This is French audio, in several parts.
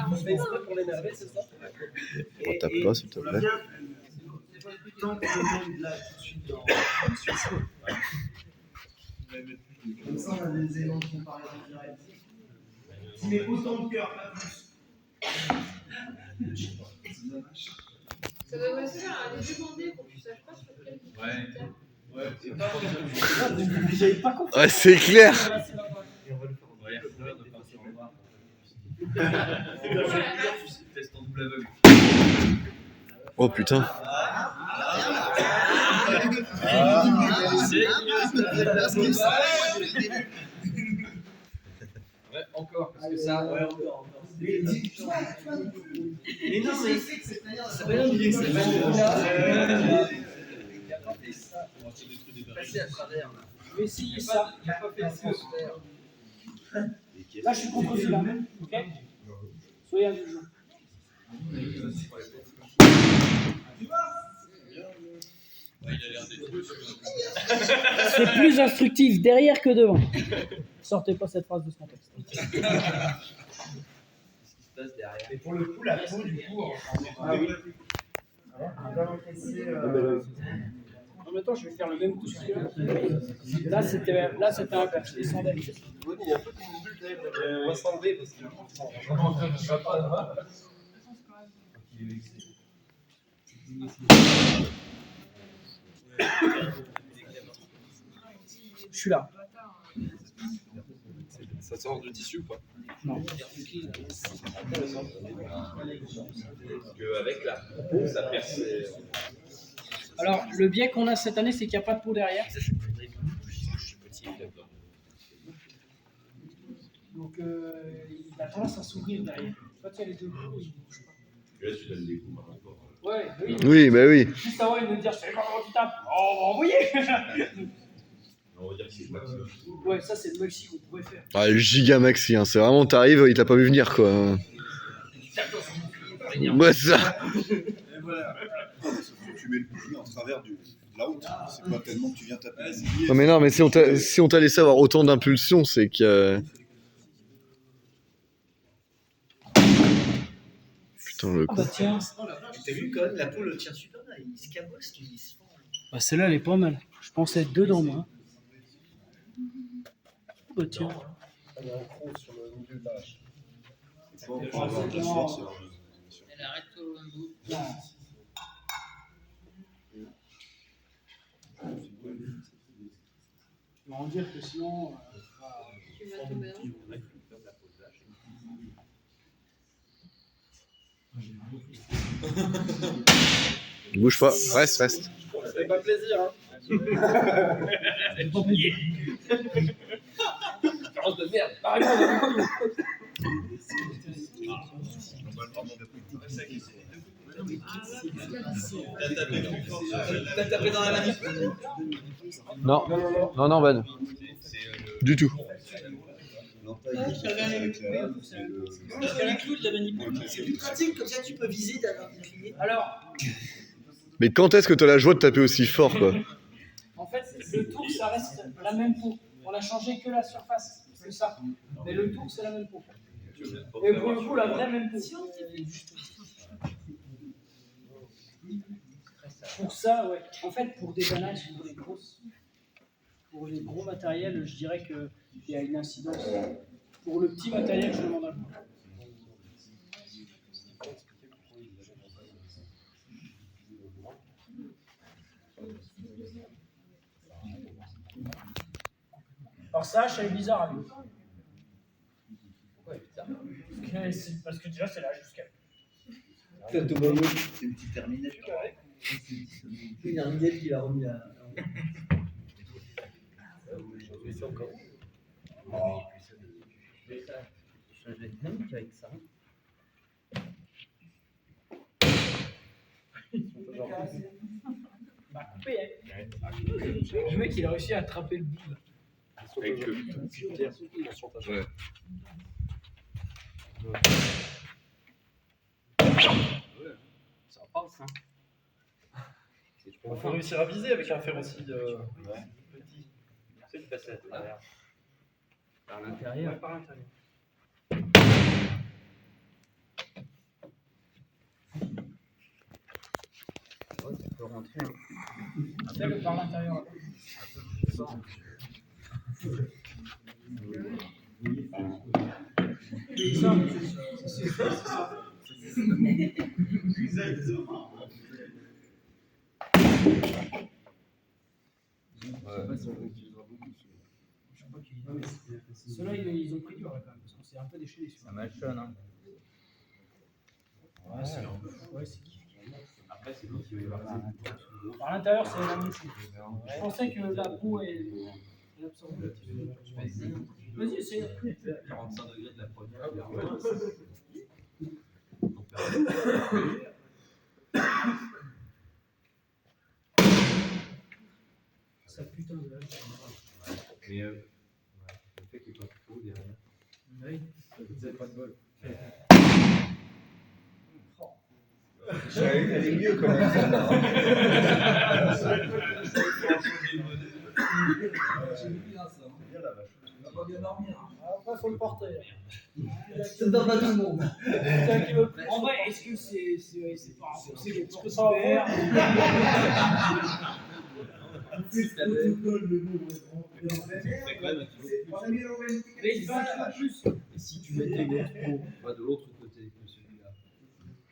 On fait exprès pour l'énerver, c'est ça? On tape pas, s'il te plaît. Tant que le monde là, tout de suite dans celui-ci. Comme ça, on a des éléments de comparaison directe. Tu mets autant de cœur, pas plus. Ça devrait se faire à les demander pour que tu saches pas sur quel bouton tu tapes. Ouais, c'est pas j'avais pas compris. Ouais, c'est clair. Oh putain. Ouais, encore, parce que ça. Ouais, encore. Mais non, mais c'est pas bien. Passer à travers. Mais si, ça, il n'a pas fait ça. Là, je suis contre celui-là, ok? Soyez indulgents. C'est plus instructif derrière que devant. Sortez pas cette phrase de ce contexte. Et pour le coup, la peau, du coup, ah oui. En même temps, je vais faire le même coup sur celui-là. Là, c'était un perche. Je descendais. il y a un peu comme une bulle, on va s'enlever parce que je ne pas là-bas. Je suis là. Ça sort du tissu ou pas? Non. Parce qu'avec la peau, ça perce. Alors, le biais qu'on a cette année, c'est qu'il n'y a pas de peau derrière. Donc, il a tendance à s'ouvrir derrière. Quand il y a les deux coups, il ne bouge pas. Là, tu donnes des coups maintenant. Ouais, oui. Oui, bah oui. Juste avant, il me dire, je sais pas comment tu tapes. Oh, on va envoyer. On va dire que c'est le maximum. Ouais, ça, c'est le maxi qu'on pourrait faire. Ah, le giga maxi, hein. C'est vraiment, t'arrives, il t'a pas vu venir, quoi. Ouais, c'est ça. Et voilà. Tu mets le bouclier en travers de la haute. C'est pas tellement que tu viens taper. Non, mais non, mais si on t'a laissé avoir autant d'impulsion, c'est que. Putain, le Ah bah tiens. T'as vu quand même, la peau le tient super bien, il se cabosse, il se fend. Bah celle-là, elle est pas mal. Je pensais être dedans, moi. Bah tiens. Il y a un croc sur le milieu de la hache. Elle arrête au bout. On va en dire que sinon... Tu vas tomber dans. Bouge pas, reste. Ça fait pas plaisir, hein. Différence de merde. T'as tapé dans la manip? Non, Ben. Du tout. C'est un clou de la manip. C'est plus pratique, comme ça tu peux viser d'avoir un pilier. Alors, Mais quand est-ce que t'as la joie de taper aussi fort, quoi? en fait, le tour, ça reste la même peau. On a changé que la surface, c'est ça. Mais le tour, c'est la même peau. Et pour le coup, la vraie même peau. Pour ça, ouais. En fait, pour des bananes, pour les gros matériels, je dirais qu'il y a une incidence. Pour le petit matériel, je demande un peu. Alors ça, elle est bizarre à lui. Ouais, bizarre. Parce que déjà, c'est là jusqu'à. C'est une petite terminature. Il y a un guet qui l'a remis à. Ça va être même qu'avec ça. Bah, coupé, hein. Le mec, il a réussi à attraper le bout. Là. Avec le ouais. Ça passe, hein. Il faut réussir à viser avec un fer aussi petit. C'est une facette. Par l'intérieur. Ouais, par l'intérieur. Ouais, ça peut rentrer. Fais-le par l'intérieur. C'est ça. C'est ça. Ceux-là, ils ont pris dur quand même, parce qu'on s'est un peu déchaîné sur. Ça mâchonne, hein. Ouais, c'est un peu. Ouais, c'est kiff. Après, c'est l'autre qui va y avoir. Par l'intérieur, c'est la même chose. Je pensais que la peau est absorbée. Vas-y, essaye. 45 degrés de la première. Ça putain de vache. Mais le fait qu'il n'y ait pas trop derrière. Oui. Vous n'avez pas de bol. Elle est mieux quand même. Après, faut le porter. Ça donne pas tout le monde. En vrai, est-ce que c'est pas raccourci? Est-ce que ça va faire? Mais il va un peu plus. Et si tu mettais l'autre pot, pas de l'autre côté que celui-là,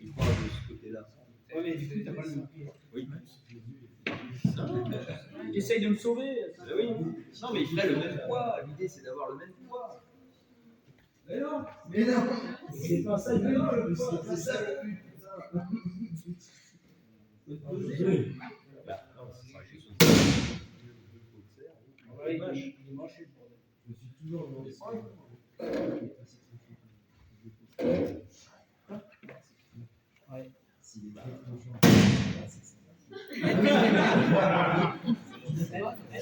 il part de ce côté-là. Ouais, mais du coup, t'as pas le même. Oui. Essaye de me sauver. Oui. Non, mais il ferait le même poids. L'idée, c'est d'avoir le même poids. Mais non. C'est pas ça, C'est ça le but. Bah, non, c'est pas quelque chose. Ouais, il est moche, le bordel. Ouais.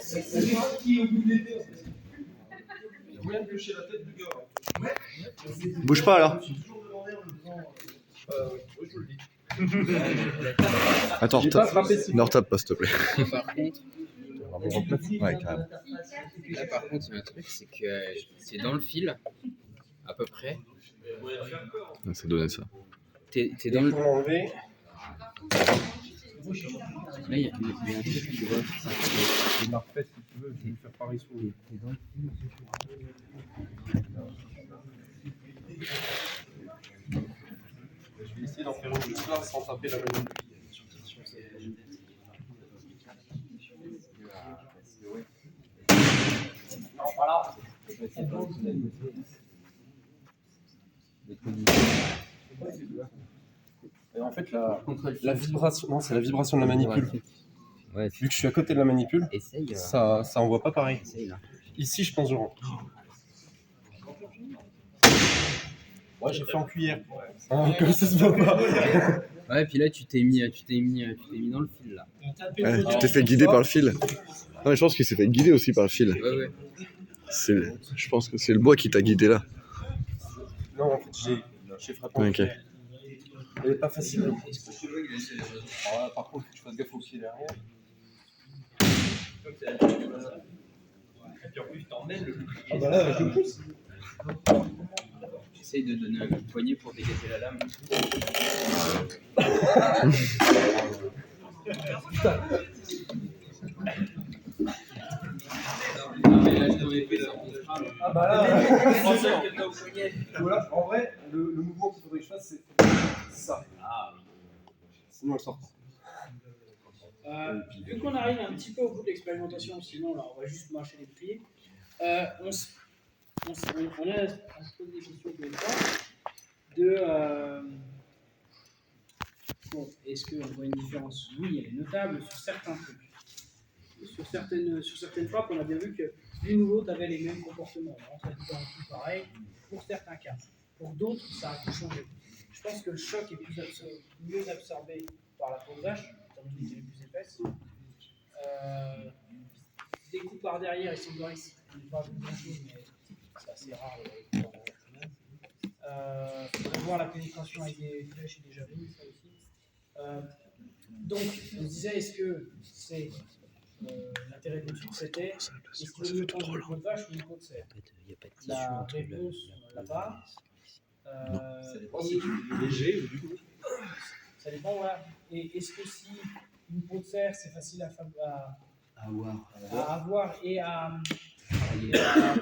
C'est moi qui ai oublié de l'aider. Il y a moyen de toucher la tête du gars. Bouge pas là. Oui, je vous le dis. Attends, ne retape pas s'il te plaît. Par contre, Ouais, carrément. là, par contre, il y a un truc, c'est que c'est dans le fil, à peu près. C'est donné ça. T'es dans le. Pour l'enlever. Là, il y a un truc que tu vois. Je la refais si tu veux, je vais lui faire pareil sur le. T'es dans le Je vais essayer d'en faire une juste là sans taper la même. Non, voilà. Et en fait, la vibration, non, c'est la vibration de la manipule. Ouais, Vu que je suis à côté de la manipule, essaye. ça envoie pas pareil. Essaye là. Ici, je pense que je rentre. Ouais, j'ai fait en cuillère. Ah, comme ça se voit pas. Ouais, puis là, tu t'es mis dans le fil là. Ouais, tu t'es fait guider par le fil. Non, mais je pense qu'il s'est fait guider aussi par le fil. Ouais. Je pense que c'est le bois qui t'a guidé là. Non, en fait, j'ai frappé en Ok. cuillère. Elle est pas facile. Alors là, par contre, faut que tu fasses gaffe au pied derrière. Et puis en plus, t'emmènes le bouclier. Ah bah là, je pousse. Essaye de donner un coup de poignet pour dégager la lame. Ah bah là, voilà, en vrai, le mouvement qu'il faudrait que je fasse, c'est ça. Sinon, elle sort. Vu qu'on arrive un petit peu au bout de l'expérimentation, sinon là, on va juste marcher les boucliers. On a à se poser des questions comme ça. Bon, est-ce qu'on voit une différence? Oui, elle est notable sur certains trucs. Sur certaines frappes, on a bien vu que l'une ou l'autre avait les mêmes comportements. On rentrait dans tout pareil pour certains cas. Pour d'autres, ça a tout changé. Je pense que le choc est mieux absorbé par la peau de vache, étant donné qu'elle est plus épaisse. Des coups par derrière, il semblerait que c'est pas grand-chose, mais c'est assez rare. Il faut voir la pénétration avec des flèches et des javelines, ça aussi. Donc, on se disait, est-ce que c'est l'intérêt de l'étude, c'était est-ce qu'il vaut mieux prendre une peau de vache ou une peau de cerf? La réponse, on l'a pas. Ça dépend Et- si tu es léger ou du coup. Ça dépend, voilà. Et est-ce que si une peau de cerf, c'est facile à avoir et à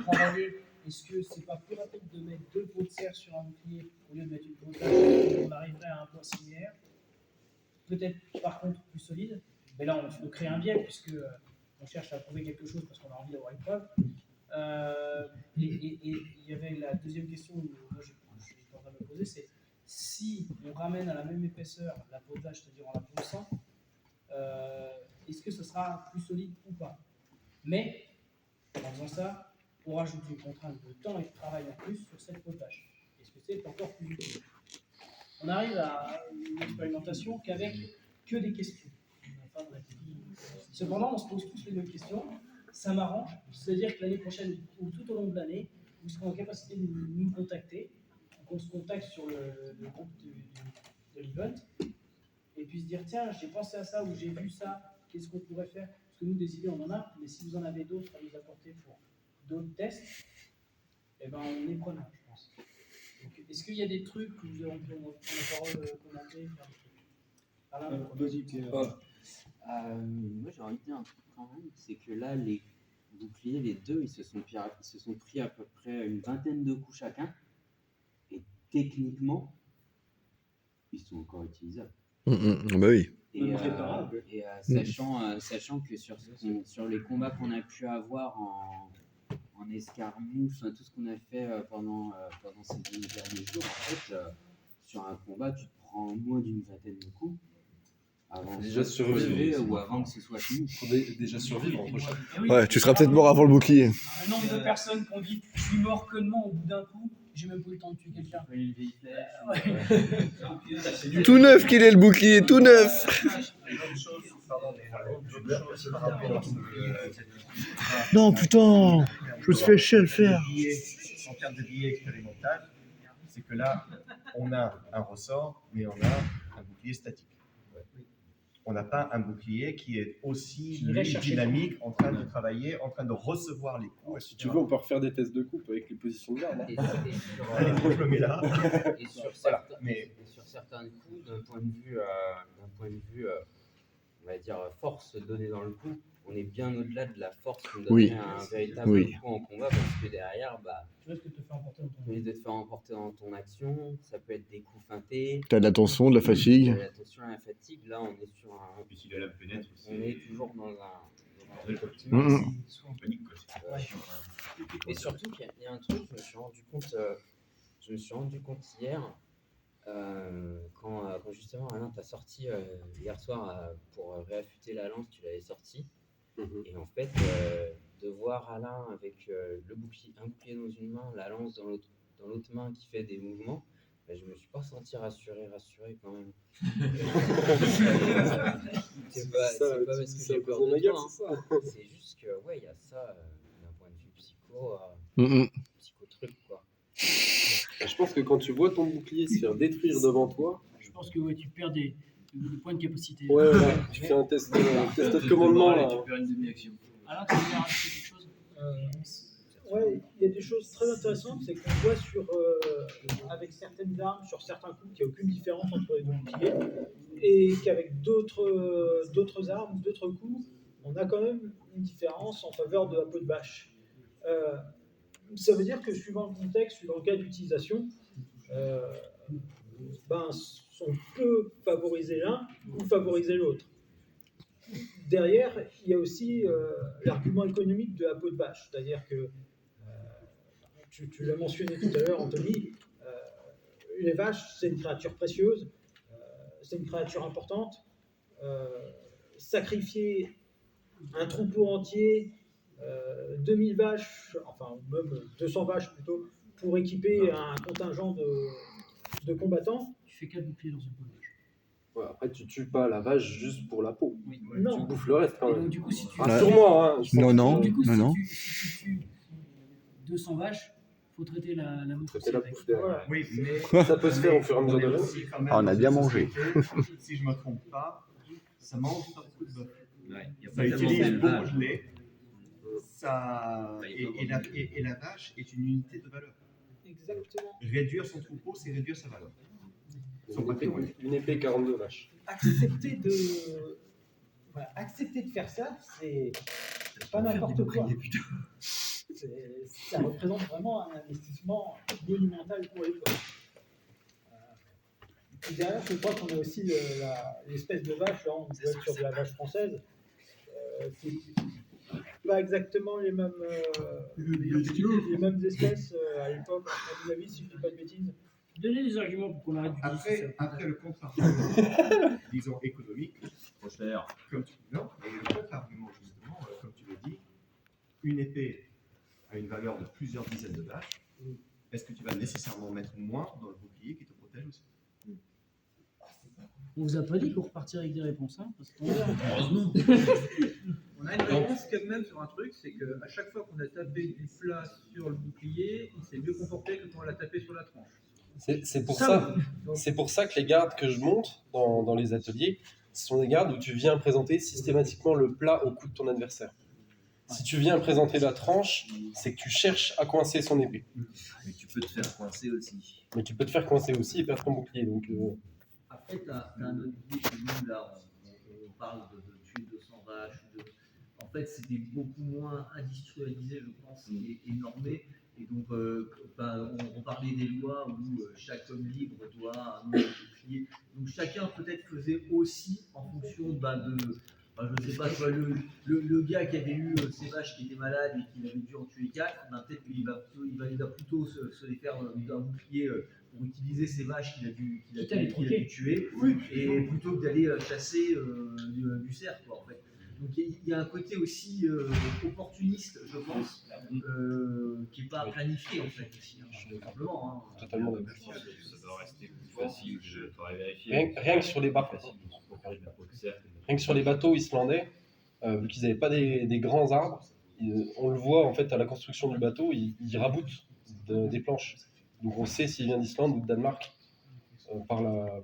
travailler, est-ce que c'est pas plus rapide de mettre 2 peaux de cerf sur un bouclier au lieu de mettre une peau de vache? On arriverait à un poids similaire. Peut-être par contre plus solide. Mais là, on crée un biais puisque on cherche à prouver quelque chose parce qu'on a envie d'avoir une preuve. Et il y avait la deuxième question que moi j'étais en train de me poser, c'est si on ramène à la même épaisseur la peau de vache, c'est-à-dire en la ponçant, est-ce que ce sera plus solide ou pas? Mais en faisant ça, on rajoute une contrainte de temps et de travail en plus sur cette peau de vache. Est-ce que c'est encore plus utile? On arrive à une expérimentation qu'avec que des questions. Cependant, on se pose tous les mêmes questions. Ça m'arrange. C'est-à-dire que l'année prochaine, ou tout au long de l'année, vous serez en capacité de nous contacter. Donc on se contacte sur le groupe de l'event et puis se dire tiens, j'ai pensé à ça ou j'ai vu ça, qu'est-ce qu'on pourrait faire? Parce que nous, des idées, on en a, mais si vous en avez d'autres à nous apporter pour d'autres tests, eh ben, on est preneur, je pense. Donc, est-ce qu'il y a des trucs que vous avez prendre la parole, commenter, faire des trucs? Alain, Vas-y, Pierre. Moi j'ai envie de dire un truc quand même, c'est que là les boucliers, les deux, ils se sont pris à peu près une vingtaine de coups chacun, et techniquement, ils sont encore utilisables. Bah oui. Et, Réparable. sachant que sur les combats qu'on a pu avoir en escarmouche, tout ce qu'on a fait pendant ces 10 derniers jours, en fait, sur un combat, tu te prends moins d'une vingtaine de coups avant Déjà de se relever survivre. ou avant que ce soit fini. Faut déjà survivre entre chaque. Eh oui, Ouais, tu seras peut-être mort avant le bouclier. Un nombre de personnes qui ont dit je suis mort connement au bout d'un coup, j'ai même pas eu le temps de tuer quelqu'un. Tout neuf qu'il est le bouclier, tout neuf. Non, putain, je me suis fait chier à le faire. En termes de billets expérimental, c'est que là, on a un ressort, mais on a un bouclier statique. On n'a pas un bouclier qui est aussi lui, dynamique, en train de travailler, en train de recevoir les coups. Si tu veux, on peut refaire des tests de coupe avec les positions de garde. Et Allez, je le mets là. sur Voilà, certains, mais- et sur certains coups, d'un point de vue, on va dire force donnée dans le coup, on est bien au-delà de la force qu'on donnerait Oui. à un véritable Oui. coup en combat, parce que derrière, Tu vois ce que te fait emporter dans ton au lieu de te faire emporter dans ton action, ça peut être des coups feintés, T'as de la tension, de la fatigue. l'attention à la fatigue. Là, on est sur un, Et si la lame pénètre, on est toujours dans un panique, quoi. Et surtout qu'il y a un truc, je me suis rendu compte hier, quand justement Alain t'a sorti hier soir pour réaffûter la lance, tu l'avais sorti. Et en fait, de voir Alain avec un bouclier dans une main, la lance dans l'autre main qui fait des mouvements, ben, je me suis pas senti rassuré quand même. c'est pas parce que j'ai peur de toi, hein. C'est juste que ouais, il y a ça d'un point de vue psycho-truc quoi. Je pense que quand tu vois ton bouclier se faire détruire devant toi, Je pense que ouais, tu perds des points de capacité. ouais, voilà, tu fais un test de commandement là. Tu perds une demi-action. Alain, tu veux rajouter quelque chose? Ouais, il y a des choses très intéressantes, c'est qu'on voit avec certaines armes, sur certains coups, qu'il n'y a aucune différence entre les deux boucliers, et qu'avec d'autres armes, d'autres coups, on a quand même une différence en faveur de la peau de vache. Ça veut dire que suivant le contexte, suivant le cas d'utilisation, on peut favoriser l'un ou favoriser l'autre. Derrière, il y a aussi l'argument économique de la peau de vache, c'est-à-dire que tu l'as mentionné tout à l'heure, Anthony, les vaches, c'est une créature précieuse, c'est une créature importante. Sacrifier un troupeau entier, 2000 vaches, enfin même 200 vaches plutôt, pour équiper un contingent de combattants. Tu fais 4 boucliers dans une peau de vache. Ouais, après, tu tues pas la vache juste pour la peau. Oui. Non. Tu bouffes le reste quand Et même. donc, du coup, si tu Rassure-moi, hein. Non, du coup, non. si tu tues 200 vaches, faut traiter la bouffe. Traiter la avec. bouffe derrière. Voilà. Oui, mais Ça peut se faire au fur et à mesure de l'année. Ah, on a bien mangé. Si je ne me trompe pas, ça mange pas beaucoup de bœuf. Ça utilise beaucoup de lait. Et la vache est une unité de valeur. Exactement. Réduire son troupeau, c'est réduire sa valeur. Une épée 42 vaches. Accepter de faire ça, c'est pas n'importe quoi. Ça représente vraiment un investissement monumental pour les potes. Et derrière, je crois qu'on a aussi l'espèce de vache, là, on peut être sur de la vache française. C'est pas exactement les mêmes espèces à l'époque, à mon avis, si je dis pas de bêtises. Donnez des arguments pour qu'on arrête d'utiliser ça. Après le contre-argument, disons économique, comme tu non, et le contre-argument justement, comme tu le dis, une épée a une valeur de plusieurs dizaines de vaches. Est-ce que tu vas nécessairement mettre moins dans le bouclier qui te protège aussi? On vous a pas dit qu'on repartirait avec des réponses, hein, parce Heureusement. On a une réponse quand même sur un truc, c'est qu'à chaque fois qu'on a tapé du plat sur le bouclier, il s'est mieux comporté que quand on l'a tapé sur la tranche. C'est pour ça que les gardes que je monte dans les ateliers, ce sont des gardes où tu viens présenter systématiquement le plat au cou de ton adversaire. Si tu viens présenter la tranche, c'est que tu cherches à coincer son épée. Mais tu peux te faire coincer aussi. Mais tu peux te faire coincer aussi et perdre ton bouclier. Donc, Après, tu as un autre idée chez nous, là, on parle de tuer 200 vaches. En fait, c'était beaucoup moins industrialisé, je pense, et normé. Et donc, on parlait des lois où chaque homme libre doit un nombre de boucliers. Donc, chacun peut-être faisait aussi en fonction je ne sais pas, le gars qui avait eu ses vaches qui étaient malades et qui avait dû en tuer 4, peut-être qu'il va plutôt se les faire d'un bouclier pour utiliser ces vaches qu'il a dû tuer, et plutôt que d'aller chasser du cerf, quoi, en fait. Donc il y a un côté aussi opportuniste, je pense, qui n'est pas planifié, en fait, ici, simplement. Hein. Totalement d'accord. Ça doit rester plus facile, je devrais vérifier. Rien que sur les bateaux. Rien que sur les bateaux islandais, vu qu'ils n'avaient pas des grands arbres, on le voit en fait à la construction du bateau, ils raboutent des planches. Donc on sait s'il vient d'Islande ou de Danemark par la